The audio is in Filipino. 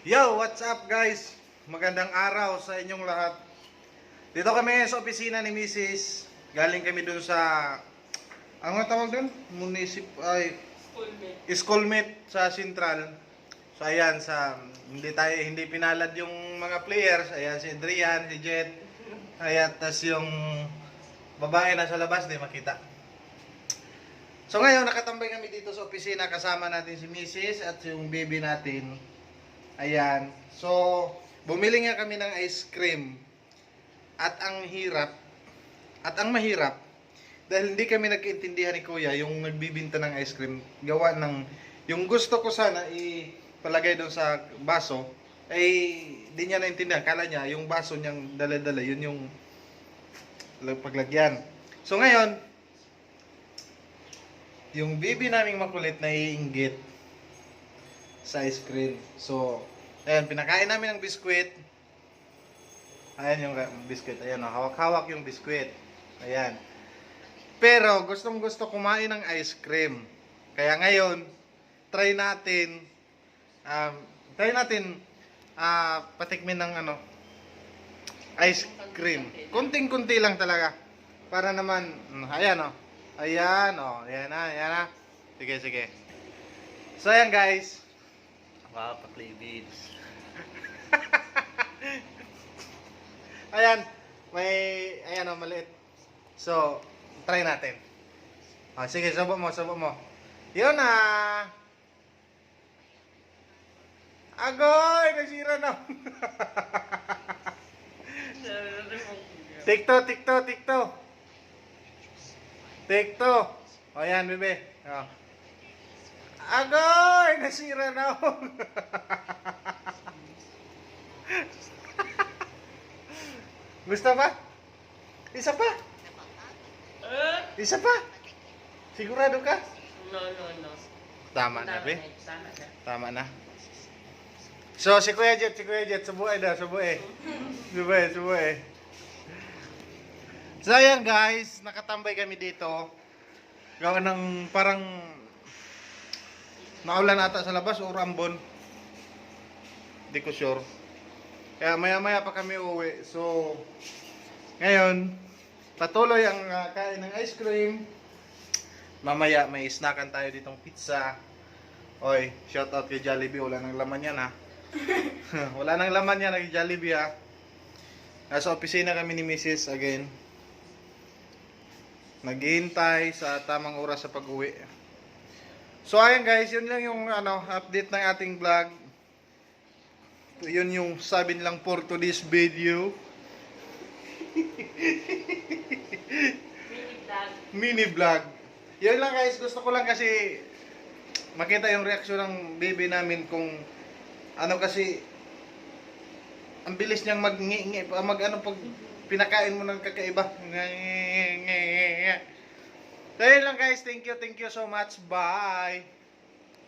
Yo, what's up guys? Magandang araw sa inyong lahat. Dito kami sa opisina ni Mrs. Galing kami dun sa ano nga tawag dun? Schoolmate sa Central. So ayan hindi pinalad yung mga players. Ayan si Adrian, si Jet. Ayan tas yung babae na sa labas, di makita. So ngayon nakatambay kami dito sa opisina, kasama natin si Mrs. at yung baby natin. Ayan. So, bumili nga kami ng ice cream. At ang mahirap, dahil hindi kami nagkaintindihan ni Kuya, yung nagbibinta ng ice cream, gawa ng, yung gusto ko sana ipalagay doon sa baso, ay di niya naintindihan. Kala niya, yung baso niyang dala-dala, yun yung paglagyan. So ngayon, yung baby naming makulit na iinggit sa ice cream. So, ayan, pinakain namin ng biskwit. Ayan yung biskwit. Ayan, hawak-hawak yung biskwit. Ayan. Pero, gustong-gusto kumain ng ice cream. Kaya ngayon, try natin patikmin ng ice cream. Kunting-kunti lang talaga. Para naman, ayan Ayan na. Sige. So, ayan guys. Wow, pa-play beads. Ayan, maliit. So, try natin. Sige, subo mo. Yun na. Agoy, nasira na. Tikto. Ayan, bebe. Agoy! Nasira na ako. Gusto pa? Isa pa? Isa pa? Sigurado ka? No. Tama na, be. Tama na. So, si Kuya Jet, subuhay. So, ayan guys, nakatambay kami dito. Gawa ng parang naulan ata sa labas o rambon. Hindi ko sure. Kaya maya pa kami uwi. So, ngayon, patuloy ang kain ng ice cream. Mamaya may snackan tayo ditong pizza. Oy, shout out kay Jollibee. Wala nang laman yan ha. Wala nang laman yan kay Jollibee ha. Nasa opisina kami ni Mrs. again. Naghihintay sa tamang oras sa pag-uwi. So ayan guys, yun lang yung update ng ating vlog. Yun yung sabi nilang for today's video. Mini vlog. Yun lang guys, gusto ko lang kasi makita yung reaksyon ng baby namin kung kasi ang bilis niyang pag pinakain mo ng kakaiba. So yun lang guys, thank you so much, bye.